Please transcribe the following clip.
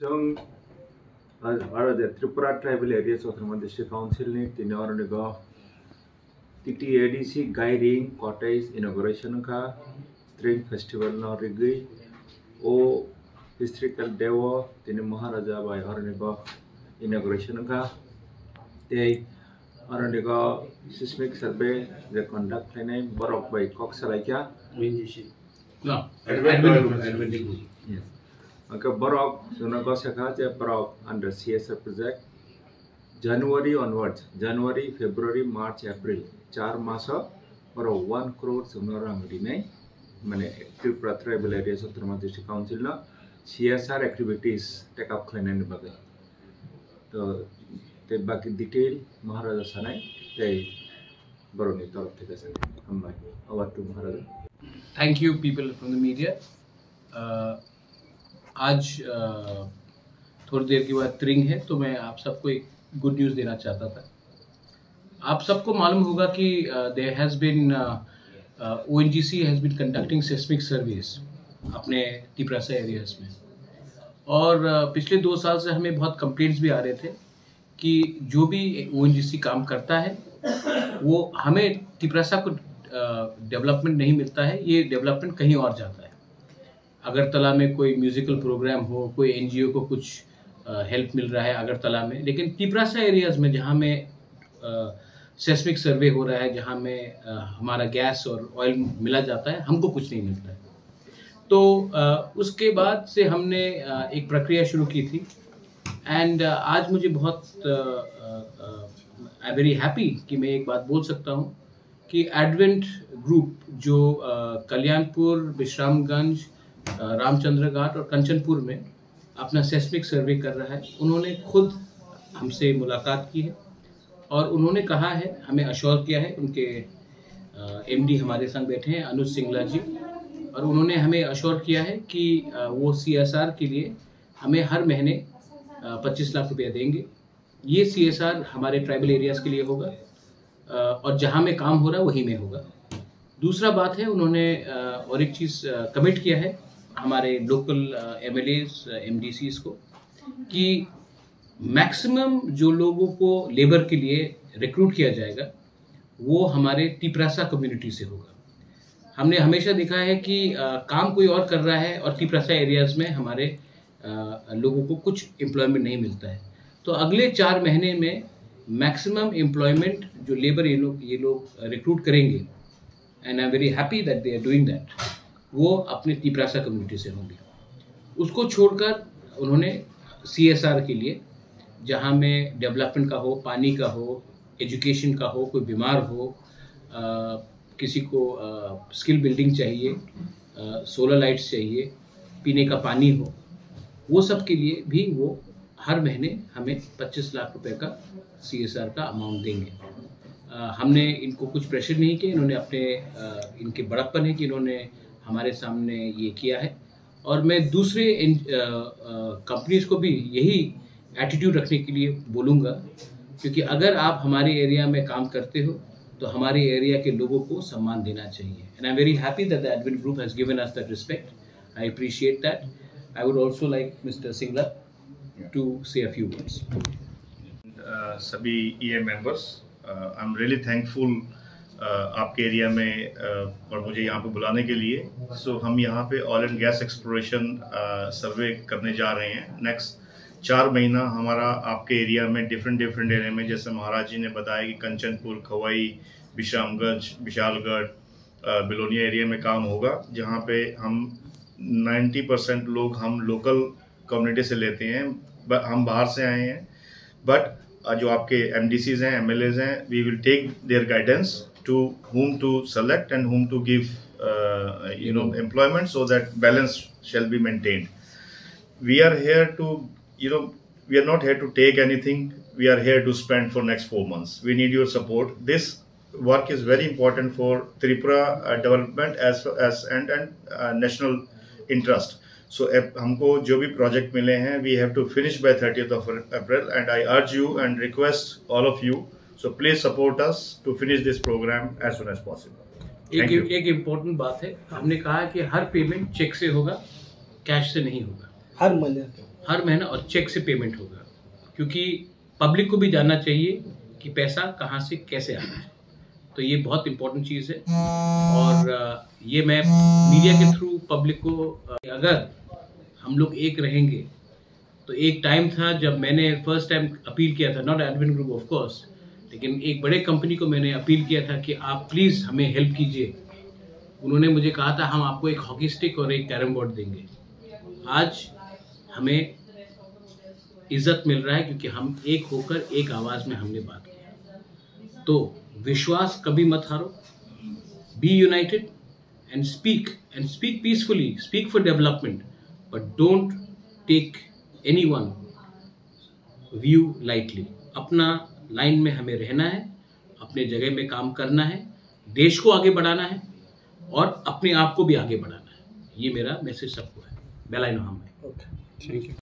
जों Tripura tribal areas autonomous district council ने तिनोरनिगो TTADC guiding cottage inauguration का स्ट्रिंग फेस्टिवल नो रिगी ओ historical देवो तिन महाराजा बाय हरनिगो इनॉग्रेशन का ते हरनिगो सिस्मिक सर्वे जे कंडक्ट लेने बरक बाय कॉक्सलाइका एडवेंट Maka Borok Sunago Sakaja Borok under CSR project January onwards, January, February, March, April, 4 masa Borok 1 crore Sunarang Dine Mane Tripura Tribal Areas of Trama District Council na CSR activities take up clean and bagai. So the baki detail Maharaja Sanai they Boroni Torok Tikasan. Over to Maharaja. Thank you people from the media. आज थोड़ी देर के बाद त्रिंग है तो मैं आप सबको एक गुड न्यूज़ देना चाहता था। आप सबको मालूम होगा कि there has been ONGC has been conducting seismic surveys अपने तिपरासा एरियाज़ में और पिछले 2 साल से हमें बहुत कंप्लेंट्स भी आ रहे थे कि जो भी ONGC काम करता है वो हमें तिपरासा को डेवलपमेंट नहीं मिलता है, ये डेवलपमेंट कहीं और जाता है। अगरतला में कोई म्यूज़िकल प्रोग्राम हो, कोई NGO को कुछ हेल्प मिल रहा है अगरतला में, लेकिन तिपरासा एरियाज़ में जहाँ में सेस्मिक सर्वे हो रहा है, जहाँ में हमारा गैस और ऑयल मिला जाता है, हमको कुछ नहीं मिलता है। तो उसके बाद से हमने एक प्रक्रिया शुरू की थी एंड आज मुझे बहुत आई वेरी हैप्पी कि मैं एक बात बोल सकता हूँ कि एडवेंट ग्रुप जो कल्याणपुर, विश्रामगंज, रामचंद्र घाट और कंचनपुर में अपना सेस्मिक सर्वे कर रहा है, उन्होंने खुद हमसे मुलाकात की है और उन्होंने कहा है, हमें अश्योर किया है, उनके MD हमारे संग बैठे हैं अनुज सिंगला जी, और उन्होंने हमें अश्योर किया है कि वो CSR के लिए हमें हर महीने 25 लाख रुपया देंगे। ये CSR हमारे ट्राइबल एरियाज़ के लिए होगा और जहाँ में काम हो रहा है वहीं में होगा। दूसरा बात है, उन्होंने और एक चीज़ कमिट किया है हमारे लोकल MLAs MDCs को कि मैक्सिमम जो लोगों को लेबर के लिए रिक्रूट किया जाएगा वो हमारे तिपरासा कम्युनिटी से होगा। हमने हमेशा देखा है कि काम कोई और कर रहा है और तिपरासा एरियाज़ में हमारे लोगों को कुछ एम्प्लॉयमेंट नहीं मिलता है। तो अगले 4 महीने में मैक्सिमम एम्प्लॉयमेंट जो लेबर ये लोग रिक्रूट करेंगे and I am very happy that they are doing that, वो अपने तिपरासा कम्युनिटी से होंगे। उसको छोड़कर उन्होंने CSR के लिए जहाँ में डेवलपमेंट का हो, पानी का हो, एजुकेशन का हो, कोई बीमार हो, किसी को स्किल बिल्डिंग चाहिए, सोलर लाइट्स चाहिए, पीने का पानी हो, वो सब के लिए भी वो हर महीने हमें 25 लाख रुपए का CSR का अमाउंट देंगे। हमने इनको कुछ प्रेशर नहीं किया, इन्होंने अपने इनके बड़प्पन है कि इन्होंने हमारे सामने ये किया है और मैं दूसरे कंपनीज को भी यही एटीट्यूड रखने के लिए बोलूँगा, क्योंकि अगर आप हमारे एरिया में काम करते हो तो हमारे एरिया के लोगों को सम्मान देना चाहिए। And I am very happy that the advent group has given us that respect. I appreciate that. I would also like mister Singla to say a few words. सभी EA members, I am really thankful आपके area में और मुझे यहाँ पे बुलाने के लिए। सो हम यहाँ पे ऑयल एंड गैस एक्सप्लोरेशन सर्वे करने जा रहे हैं। नेक्स्ट 4 महीना हमारा आपके एरिया में डिफरेंट एरिया में, जैसे महाराज जी ने बताया कि कंचनपुर, खवाई, विश्रामगंज, विशालगढ़, बिलोनिया एरिया में काम होगा, जहाँ पे हम 90% लोग हम लोकल कम्युनिटी से लेते हैं, हम बाहर से आए हैं, बट जो आपके MDCs हैं, MLAs हैं, we will take their guidance to whom to select and whom to give employment so that balance shall be maintained. We are here to we are not here to take anything, we are here to spend for next 4 months. We need your support. This work is very important for Tripura development and national interest. So हमको जो भी project मिले हैं, we have to finish by 30th of April, and I urge you and request all of you, so please support us to finish this program as soon as possible. एक important बात है, हमने कहा कि हर payment check से होगा, cash से नहीं होगा। हर महीने हर महीना और चेक से पेमेंट होगा, क्योंकि पब्लिक को भी जानना चाहिए कि पैसा कहाँ से कैसे आता है। तो ये बहुत इम्पोर्टेंट चीज़ है और ये मैं मीडिया के थ्रू पब्लिक को, अगर हम लोग एक रहेंगे तो एक टाइम था जब मैंने फर्स्ट टाइम अपील किया था, not Edwin group of course, लेकिन एक बड़े कंपनी को मैंने अपील किया था कि आप प्लीज़ हमें हेल्प कीजिए। उन्होंने मुझे कहा था हम आपको एक हॉकी स्टिक और एक कैरम बोर्ड देंगे। आज हमें इज्जत मिल रहा है क्योंकि हम एक होकर एक आवाज़ में हमने बात किया। तो विश्वास कभी मत हारो, be united and speak peacefully, speak for development, but don't take anyone view lightly. अपना लाइन में हमें रहना है, अपने जगह में काम करना है, देश को आगे बढ़ाना है और अपने आप को भी आगे बढ़ाना है। ये मेरा मैसेज सबको है। बेल आई नो हम। Thank you.